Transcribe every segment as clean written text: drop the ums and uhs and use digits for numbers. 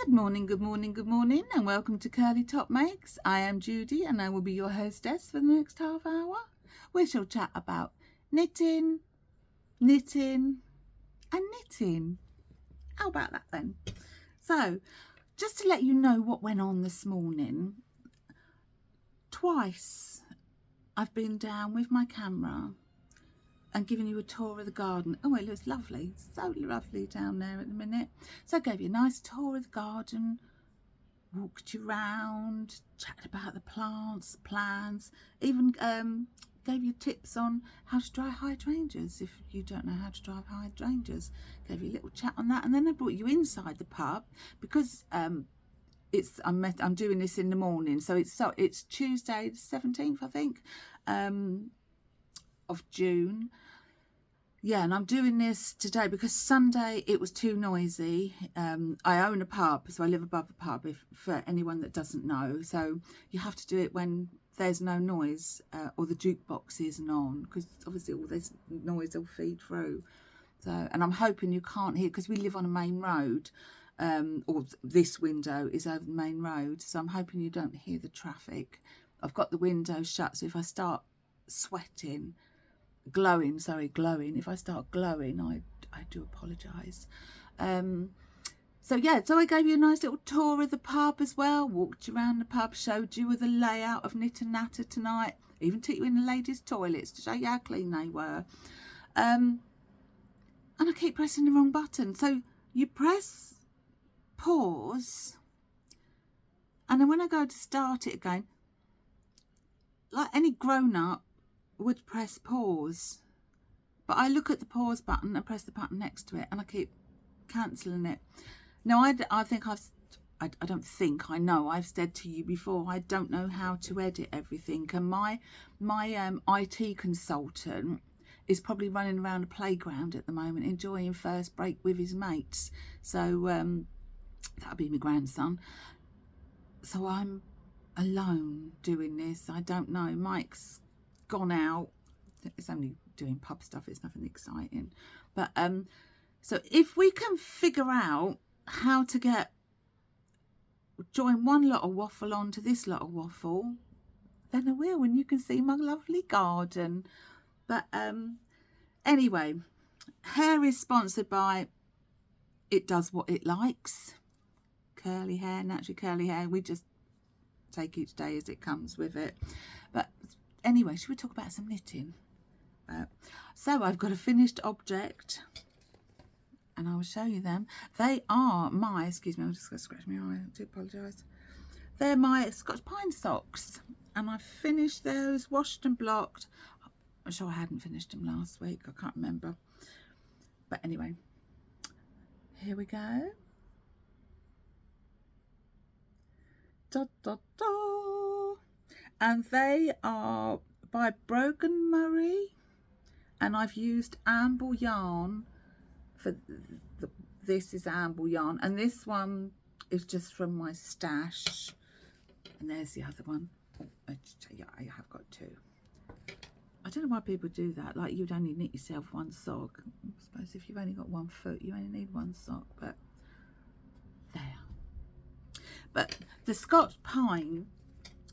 Good morning, good morning, good morning, and welcome to Curly Top Makes. I am Judy, and I will be your hostess for the next half hour. We shall chat about knitting, and knitting. How about that then? So, just to let you know what went on this morning, twice I've been down with my camera and giving you a tour of the garden. Oh, it looks lovely, so lovely down there at the minute. So I gave you a nice tour of the garden, walked you around, chatted about the plants, plans, even gave you tips on how to dry hydrangeas if you don't know how to dry hydrangeas. Gave you a little chat on that, and then I brought you inside the pub because I'm doing this in the morning, so it's Tuesday the 17th, I think, of June. Yeah, and I'm doing this today because Sunday it was too noisy. I own a pub, so I live above the pub, for anyone that doesn't know. So you have to do it when there's no noise or the jukebox isn't on, because obviously all this noise will feed through. So, and I'm hoping you can't hear, because we live on a main road, or this window is over the main road. So I'm hoping you don't hear the traffic. I've got the window shut, so if I start sweating, glowing, if I start glowing, I do apologise. So yeah, so I gave you a nice little tour of the pub as well, walked you around the pub, showed you the layout of Knit and Natter tonight, even took you in the ladies' toilets to show you how clean they were. And I keep pressing the wrong button. So you press pause, and then when I go to start it again, like any grown-up would press pause, but I look at the pause button and press the button next to it, and I keep cancelling it. Now, I don't think, I know I've said to you before, I don't know how to edit everything, and my IT consultant is probably running around a playground at the moment enjoying first break with his mates. So that'll be my grandson. So I'm alone doing this. I don't know. Mike's gone out. It's only doing pub stuff. It's nothing exciting. But so if we can figure out how to join one lot of waffle onto this lot of waffle, then I will, and you can see my lovely garden. But anyway, hair is sponsored by It Does What It Likes. Curly hair, naturally curly hair. We just take each day as it comes with it. But anyway, should we talk about some knitting? So I've got a finished object, and I will show you them. They are my, excuse me, I'm just going to scratch my eye, I do apologise. They're my Scotch Pine socks, and I finished those, washed and blocked. I'm sure I hadn't finished them last week, I can't remember. But anyway, here we go. Da, da, da. And they are by Brogan Murray, and I've used amble yarn for this is amble yarn, and this one is just from my stash, and there's the other one. Yeah, I have got two. I don't know why people do that, like you'd only knit yourself one sock. I suppose if you've only got 1 foot you only need one sock, but there. But the Scotch Pine,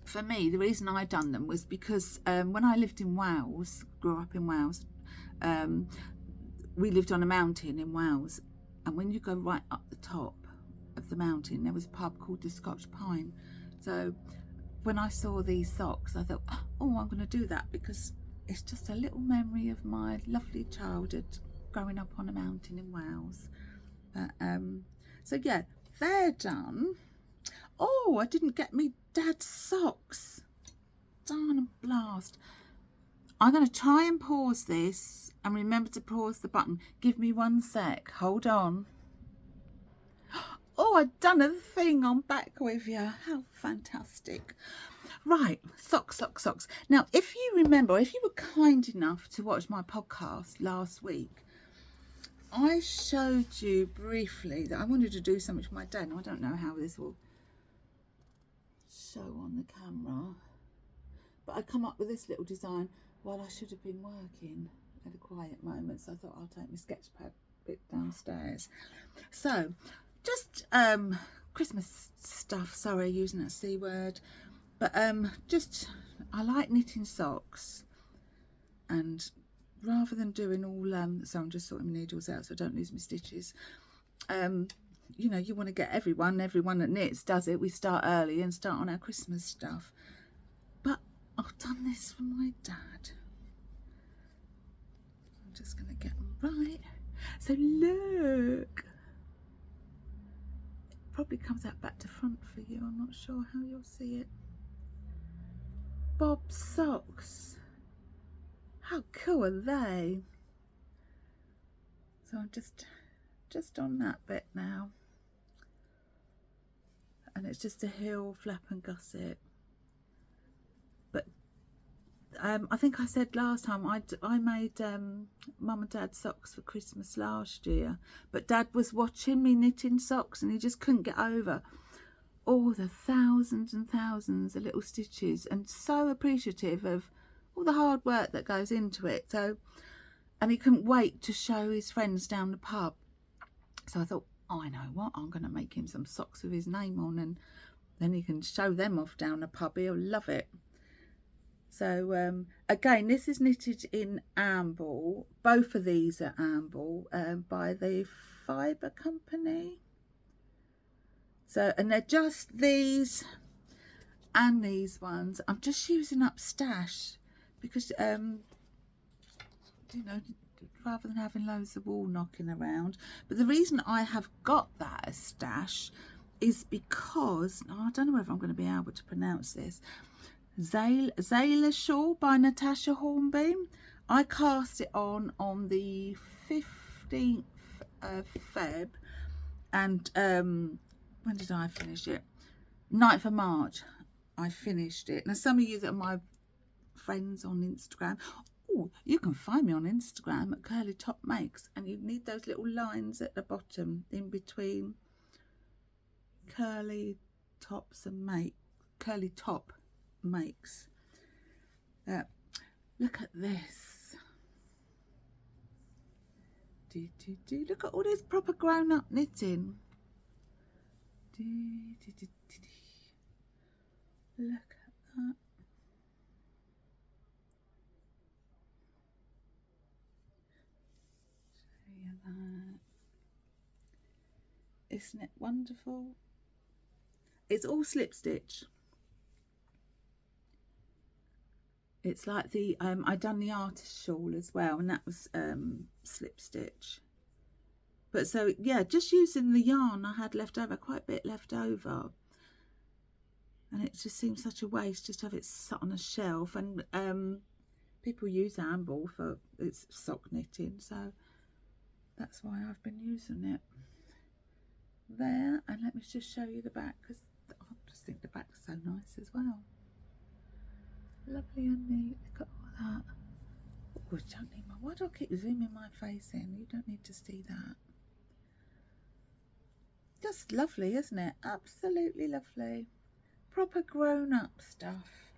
for me, the reason I done them was because when I lived in Wales, grew up in Wales, we lived on a mountain in Wales, and when you go right up the top of the mountain, there was a pub called the Scotch Pine. So when I saw these socks, I thought, oh, I'm going to do that, because it's just a little memory of my lovely childhood growing up on a mountain in Wales. So yeah, they're done. Oh, I didn't get me dad's socks. Darn and blast. I'm going to try and pause this, and remember to pause the button. Give me 1 sec. Hold on. Oh, I've done a thing. I'm back with you. How fantastic. Right, socks. Now, if you remember, if you were kind enough to watch my podcast last week, I showed you briefly that I wanted to do something for my dad. Now, I don't know how this will show on the camera, but I come up with this little design while I should have been working at a quiet moment, so I thought I'll take my sketch pad bit downstairs. So just Christmas stuff. Sorry, using that C word. But just, I like knitting socks. And rather than doing all, so I'm just sorting my needles out so I don't lose my stitches. You know, you want to get everyone that knits does it. We start early and start on our Christmas stuff. But I've done this for my dad. I'm just going to get them right. So look. It probably comes out back to front for you. I'm not sure how you'll see it. Bob socks. How cool are they? So I'm just on that bit now. And it's just a heel, flap and gusset. But I think I said last time I made Mum and Dad socks for Christmas last year. But Dad was watching me knitting socks and he just couldn't get over all the thousands and thousands of little stitches, and so appreciative of all the hard work that goes into it. So, and he couldn't wait to show his friends down the pub. So I thought, oh, I know what, I'm going to make him some socks with his name on, and then he can show them off down the pub. He'll love it. So again, this is knitted in Amble. Both of these are Amble by the Fibre Company. So, and they're just these and these ones. I'm just using up stash because, you know, rather than having loads of wool knocking around. But the reason I have got that as stash is because, oh, I don't know whether I'm going to be able to pronounce this, Zayla Shaw by Natasha Hornbeam. I cast it on the 15th of Feb, and when did I finish it? 9th of March I finished it. Now some of you that are my friends on Instagram, oh, you can find me on Instagram at Curly Top Makes, and you need those little lines at the bottom in between curly tops and Curly Top Makes. Look at this. Look at all this proper grown up knitting. Look at that. Show you that. Isn't it wonderful? It's all slip stitch. It's like the I done the artist shawl as well, and that was slip stitch. But so yeah, just using the yarn I had left over, quite a bit left over, and it just seems such a waste just to have it sat on a shelf. And people use Amble for its sock knitting, so that's why I've been using it there. And let me just show you the back, because I just think the back's so nice as well. Lovely and neat. Look at all that. Oh, I don't need why do I keep zooming my face in? You don't need to see that. Just lovely, isn't it? Absolutely lovely. Proper grown-up stuff.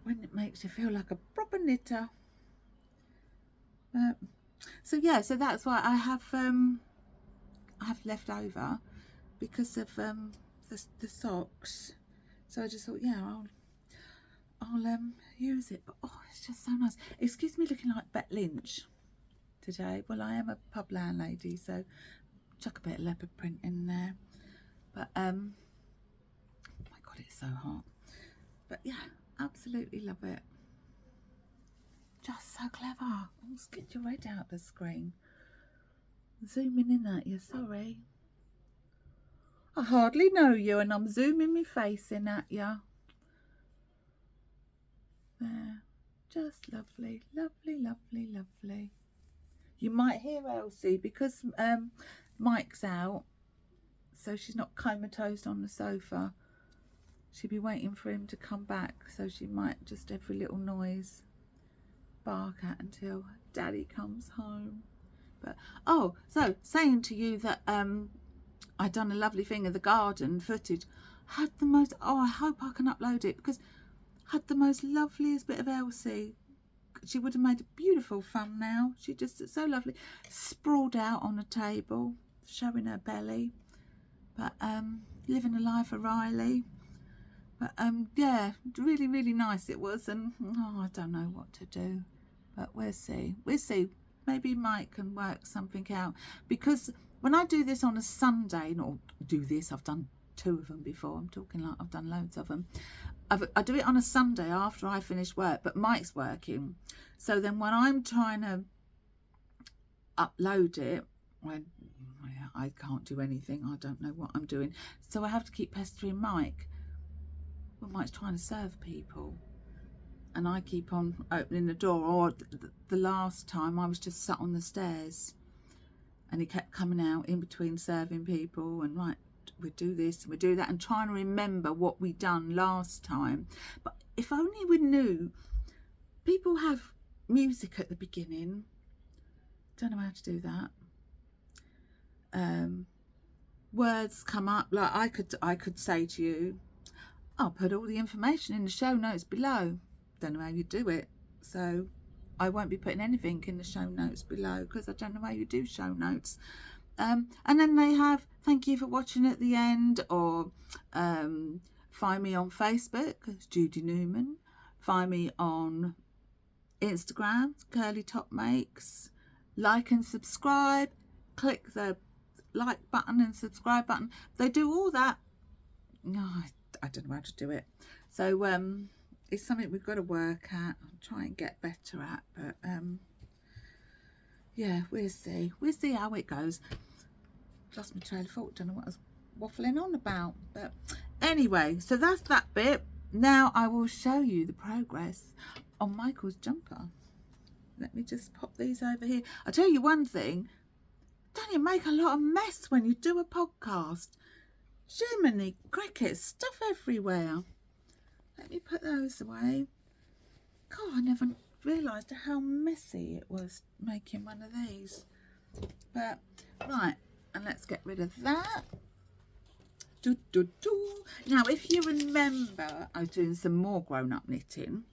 When it makes you feel like a proper knitter. So yeah, so that's why I have left over because of the socks. So I just thought, yeah, I'll use it. But oh, it's just so nice. Excuse me looking like Bet Lynch today. Well, I am a pub landlady, so chuck a bit of leopard print in there. But oh my god, it's so hot. But yeah, absolutely love it. Just so clever. Oh, get your head out the screen. Zooming in at you, sorry. I hardly know you and I'm zooming my face in at you. There. Just lovely, lovely, lovely, lovely. You might hear Elsie because Mike's out, so she's not comatose on the sofa. She'll be waiting for him to come back, so she might just every little noise bark at until Daddy comes home. But oh, so saying to you that I'd done a lovely thing of the garden footage. Had the most, oh, I hope I can upload it, because had the most loveliest bit of Elsie. She would have made a beautiful thumbnail. She just so lovely, sprawled out on a table, showing her belly. But living a life of Riley. But yeah, really, really nice it was. And I don't know what to do, but we'll see. We'll see. Maybe Mike can work something out, because when I do this on a Sunday, not do this, I've done 2 of them before. I'm talking like I've done loads of them. I do it on a Sunday after I finish work, but Mike's working. So then when I'm trying to upload it, when I can't do anything, I don't know what I'm doing. So I have to keep pestering Mike. Well, Mike's trying to serve people, and I keep on opening the door. Or the last time I was just sat on the stairs and he kept coming out in between serving people, and right, we do this and we do that, and trying to remember what we done last time. But if only we knew, people have music at the beginning. Don't know how to do that. Words come up, like I could say to you, I'll put all the information in the show notes below. Don't know how you do it, so I won't be putting anything in the show notes below, because I don't know how you do show notes. And then they have thank you for watching at the end, or find me on Facebook, it's Judy Newman. Find me on Instagram, Curly Top Makes. Like and subscribe. Click the like button and subscribe button. They do all that. Oh, I don't know how to do it. So it's something we've got to work at, try and get better at. But yeah, we'll see. We'll see how it goes. Lost my trail of thought. Don't know what I was waffling on about. But anyway, so that's that bit. Now I will show you the progress on Michael's jumper. Let me just pop these over here. I'll tell you one thing. Don't you make a lot of mess when you do a podcast? Jiminy cricket, stuff everywhere. Let me put those away. God, I never realised how messy it was making one of these. But, right, and let's get rid of that. Now, if you remember, I was doing some more grown-up knitting,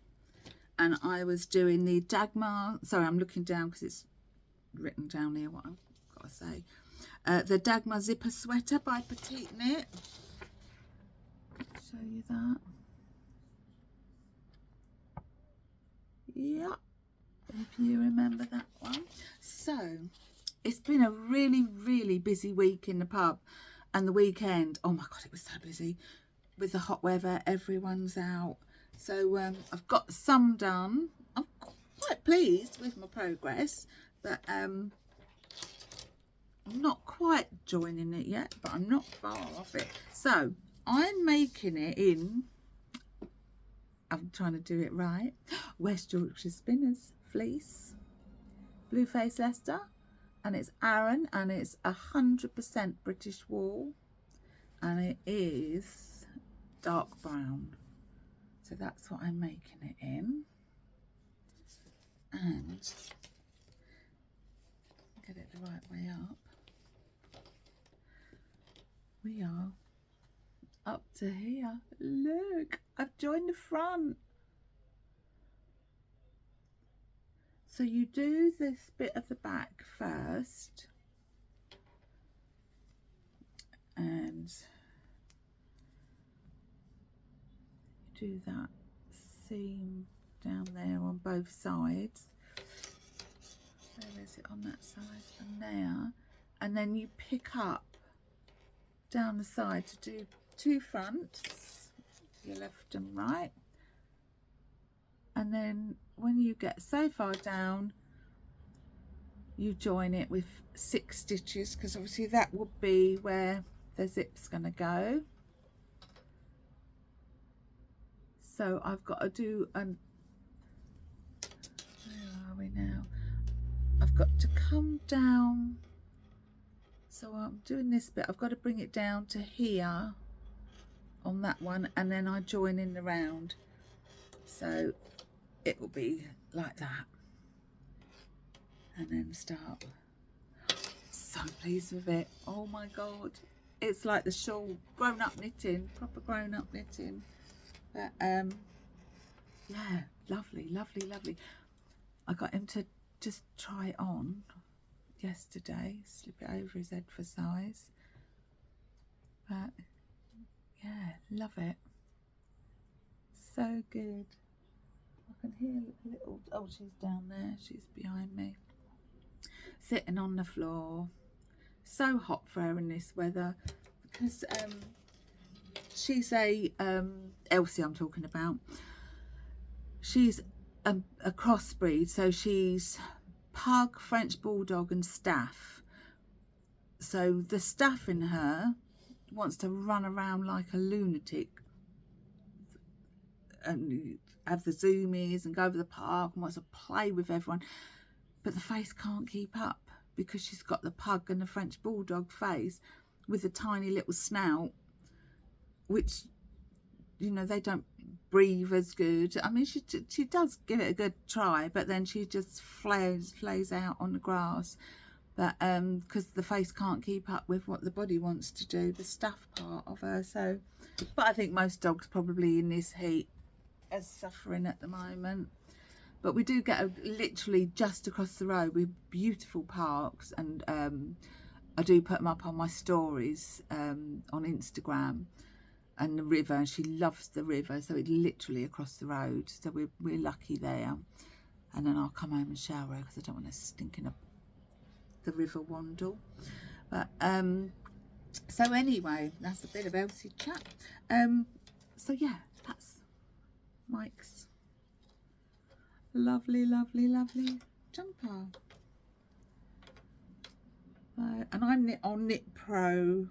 and I was doing the Dagmar, sorry, I'm looking down because it's written down here what I've got to say. The Dagmar zipper sweater by Petite Knit. Show you that. Yeah, if you remember that one. So it's been a really, really busy week in the pub, and the weekend, oh my god, it was so busy with the hot weather. Everyone's out, so I've got some done. I'm quite pleased with my progress, but I'm not quite joining it yet, but I'm not far off it. So I'm making it in, I'm trying to do it right, West Yorkshire Spinners fleece, Blueface Leicester, and it's Aran, and it's 100% British wool, and it is dark brown. So that's what I'm making it in, and get it the right way up. We are up to here. Look, I've joined the front. So you do this bit of the back first, and you do that seam down there on both sides. Where is it on that side? And there. And then you pick up down the side to do 2 fronts, your left and right. And then when you get so far down, you join it with 6 stitches, because obviously that would be where the zip's going to go. So I've got to do where are we now? I've got to come down. So I'm doing this bit. I've got to bring it down to here on that one, and then I join in the round. So it will be like that, and then start. So pleased with it. Oh my god, it's like the shawl, grown-up knitting, proper grown-up knitting. But yeah, lovely, lovely, lovely. I got him to just try it on yesterday, slip it over his head for size. Love it. So good. I can hear a little, oh, she's down there, she's behind me, sitting on the floor. So hot for her in this weather, because she's a Elsie I'm talking about. She's a crossbreed, so she's pug, French bulldog and staff. So the staff in her wants to run around like a lunatic and have the zoomies and go over the park and wants to play with everyone, but the face can't keep up because she's got the pug and the French bulldog face with a tiny little snout, which, you know, they don't breathe as good. I mean, she does give it a good try, but then she just flays out on the grass. But because the face can't keep up with what the body wants to do, the staff part of her. So, but I think most dogs probably in this heat are suffering at the moment. But we do get literally just across the road with beautiful parks, and I do put them up on my stories on Instagram, and the river, and she loves the river, so it's literally across the road, so we're lucky there. And then I'll come home and shower because I don't want to stink in the river wandle. But so anyway, that's a bit of Elsie chat. So yeah, that's Mike's lovely jumper. And I'm on Knit Pro,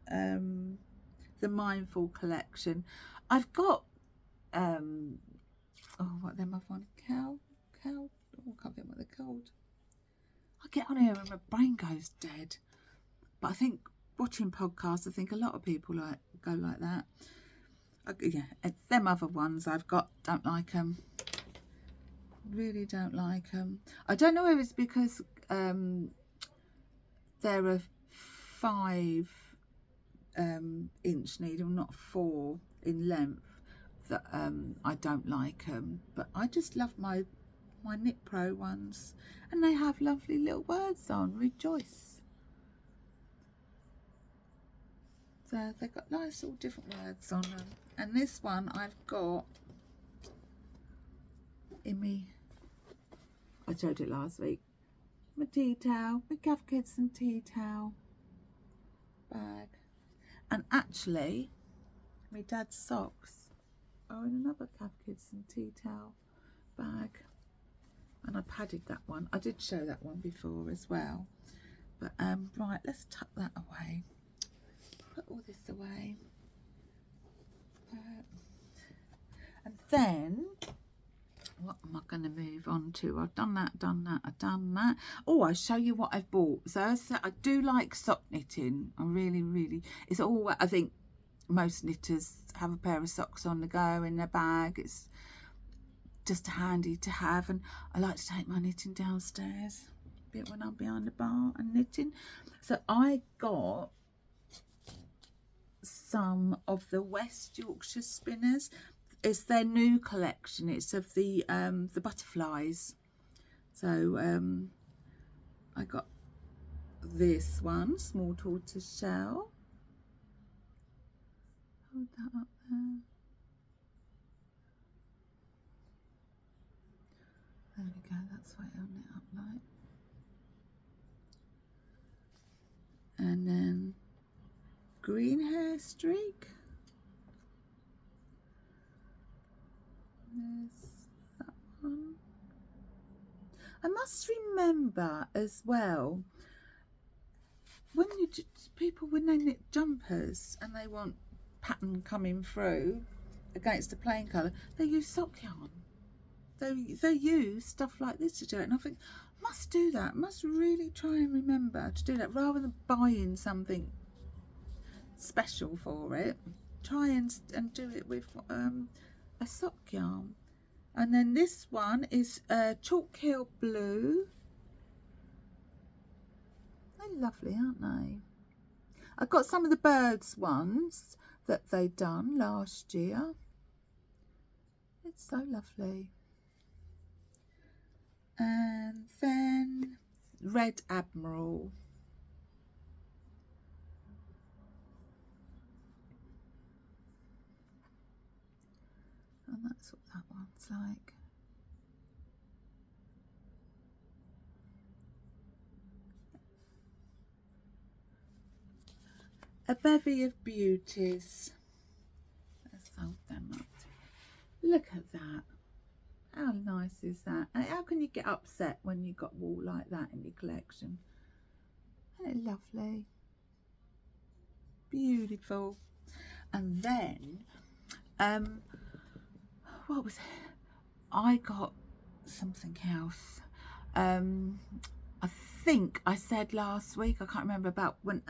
the Mindful collection. I've got oh, what them I've won? Cow, oh, I can't think what they're called. I get on here and my brain goes dead. But I think watching podcasts, I think a lot of people go like that. Yeah, it's them other ones I've got, don't like them. Really don't like them. I don't know if it's because they're a 5 inch needle, not 4 in length, that I don't like them. But I just love my Knit Pro ones, and they have lovely little words on. Rejoice. So they've got nice all different words on them. And this one I've got in me, I showed it last week, my tea towel, my Cath Kidston tea towel bag. And actually my dad's socks are in another Cath Kidston tea towel bag. And I padded that one. I did show that one before as well. But right, let's tuck that away. Put all this away. And then, what am I going to move on to? I've done that, I've done that. Oh, I'll show you what I've bought. So I do like sock knitting. I really, it's all, I think most knitters have a pair of socks on the go in their bag. It's just handy to have, and I like to take my knitting downstairs a bit when I'm behind the bar and knitting. So I got some of the West Yorkshire Spinners. It's their new collection. It's of the butterflies. So I got this one, small tortoise shell. Hold that up there. There we go, that's what it'll knit up like. And then green hair streak. There's that one. I must remember as well, when people, when they knit jumpers and they want pattern coming through against a plain colour, they use sock yarn. They use stuff like this to do it, and I think must do that, must really try and remember to do that rather than buying something special for it. Try and do it with a sock yarn. And then this one is Chalk Hill Blue. They're lovely, aren't they? I got some of the birds ones that they done last year. It's so lovely. And then Red Admiral. That's what that one's like. A bevy of beauties. Let's fold them up. Look at that. How nice is that? And how can you get upset when you've got wool like that in your collection? Isn't it lovely? Beautiful. And then, what was it? I got something else. I think I said last week, I can't remember, about when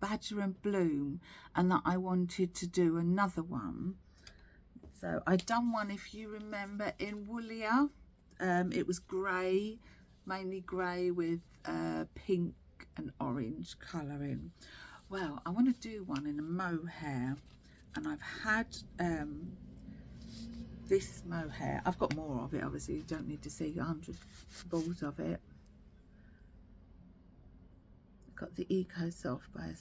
Badger and Bloom, and that I wanted to do another one. So I'd done one, if you remember, in Woolia. It was grey, mainly grey with pink and orange colouring. Well, I want to do one in a mohair, and I've had this mohair. I've got more of it, obviously. You don't need to see 100 balls of it. I've got the Eco Soft by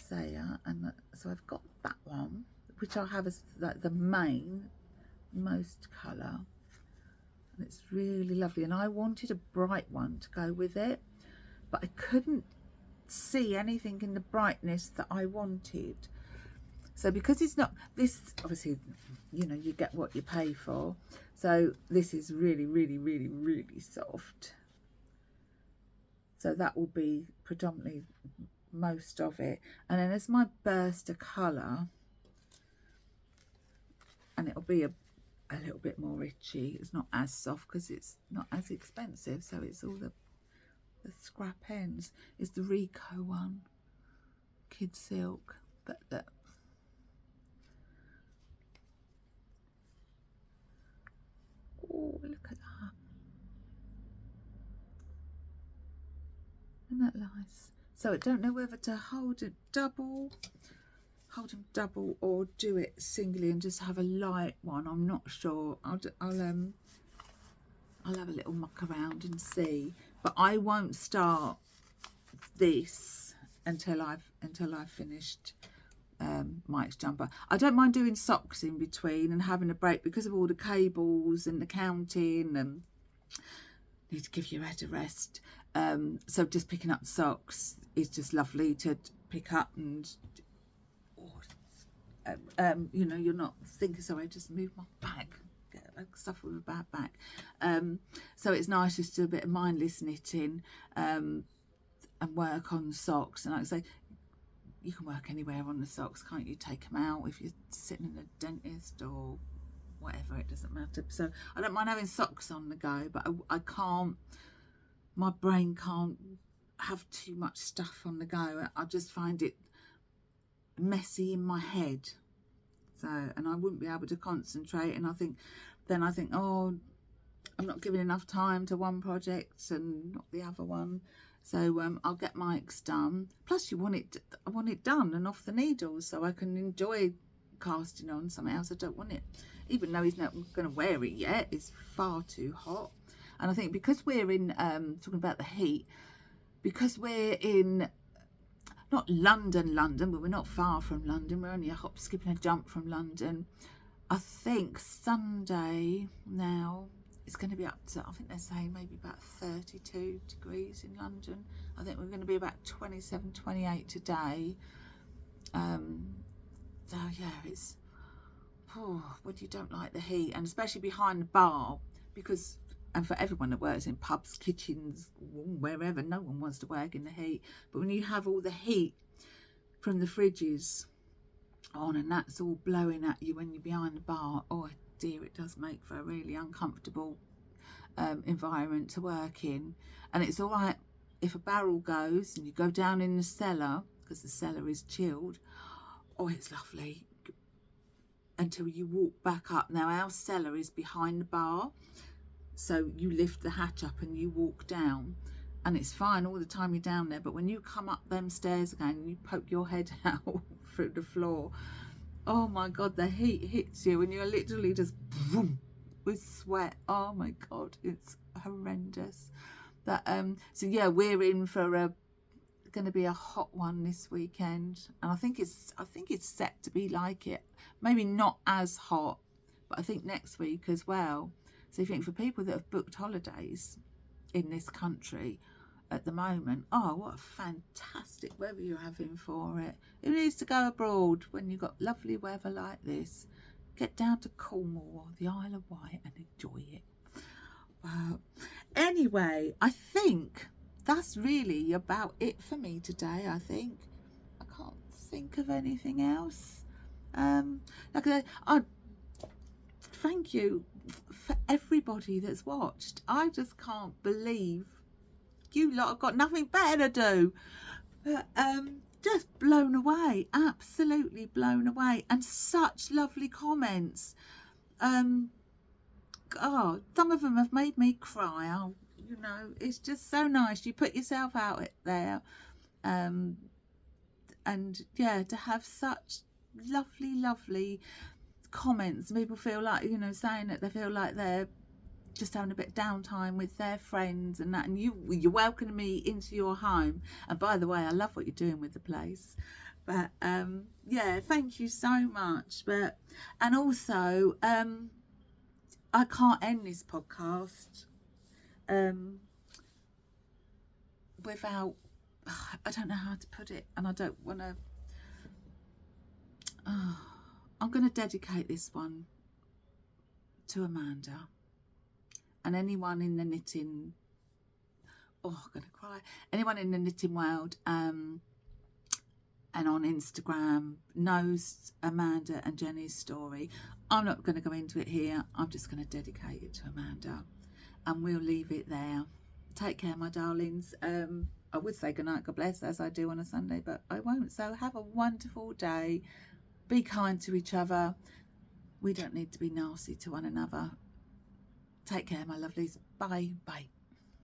Saya, and so I've got that one, which I'll have as like the main most colour, and it's really lovely. And I wanted a bright one to go with it, but I couldn't see anything in the brightness that I wanted. So because it's not this, obviously, you know, you get what you pay for. So this is really, really, really, really soft. So that will be predominantly most of it. And then there's my burst of colour, and it'll be a little bit more itchy. It's not as soft because it's not as expensive, so it's all the scrap ends. It's the Rico one, Kid Silk. But look, oh, look at that. Isn't that nice? So I don't know whether to hold them double or do it singly and just have a light one. I'm not sure. I'll have a little muck around and see. But I won't start this until I've finished Mike's jumper. I don't mind doing socks in between and having a break because of all the cables and the counting, and need to give your head a rest. So just picking up socks is just lovely to pick up, and you know, you're not thinking, sorry, I just moved my back. I suffer with a bad back. So it's nice just to do a bit of mindless knitting and work on socks. And like I say, you can work anywhere on the socks, can't you? Take them out if you're sitting in a dentist or whatever, it doesn't matter. So I don't mind having socks on the go, but I can't, my brain can't have too much stuff on the go. I just find it messy in my head. So, and I wouldn't be able to concentrate, and I think, oh, I'm not giving enough time to one project and not the other one. So I'll get Mike's done. Plus I want it done and off the needles so I can enjoy casting on something else. I don't want it, even though he's not going to wear it yet, it's far too hot. And I think because we're in, talking about the heat, because we're in, not London, but we're not far from London. We're only a hop, skip and a jump from London. I think Sunday now it's going to be up to, I think they're saying maybe about 32 degrees in London. I think we're going to be about 27, 28 today. So yeah, it's, when you don't like the heat, and especially behind the bar, because, and for everyone that works in pubs, kitchens, wherever, no one wants to work in the heat. But when you have all the heat from the fridges on and that's all blowing at you when you're behind the bar, oh dear, it does make for a really uncomfortable environment to work in. And it's all right if a barrel goes and you go down in the cellar, because the cellar is chilled. Oh, it's lovely until you walk back up. Now our cellar is behind the bar, so you lift the hatch up and you walk down, and it's fine all the time you're down there. But when you come up them stairs again and you poke your head out through the floor, oh my God, the heat hits you and you're literally just boom, with sweat. Oh my God, it's horrendous. But so yeah, we're in for a going to be a hot one this weekend, and I think it's set to be like it. Maybe not as hot, but I think next week as well. So you think for people that have booked holidays in this country at the moment, oh, what a fantastic weather you're having for it. Who needs to go abroad when you've got lovely weather like this? Get down to Cornwall or the Isle of Wight and enjoy it. Wow. Anyway, I think that's really about it for me today. I think I can't think of anything else. Like I thank you for everybody that's watched. I just can't believe you lot have got nothing better to do. But just blown away, absolutely blown away, and such lovely comments. God, some of them have made me cry. Oh, you know, it's just so nice. You put yourself out there, and yeah, to have such lovely comments. People feel like, you know, saying that they feel like they're just having a bit of downtime with their friends and that, and you're welcoming me into your home. And by the way, I love what you're doing with the place. But yeah, thank you so much. But and also I can't end this podcast without, I don't know how to put it, and I don't want to, I'm going to dedicate this one to Amanda and anyone in the knitting, I'm going to cry, anyone in the knitting world and on Instagram knows Amanda and Jenny's story. I'm not going to go into it here. I'm just going to dedicate it to Amanda, and we'll leave it there. Take care, my darlings. I would say goodnight, God bless, as I do on a Sunday, but I won't. So have a wonderful day. Be kind to each other. We don't need to be nasty to one another. Take care, my lovelies. Bye.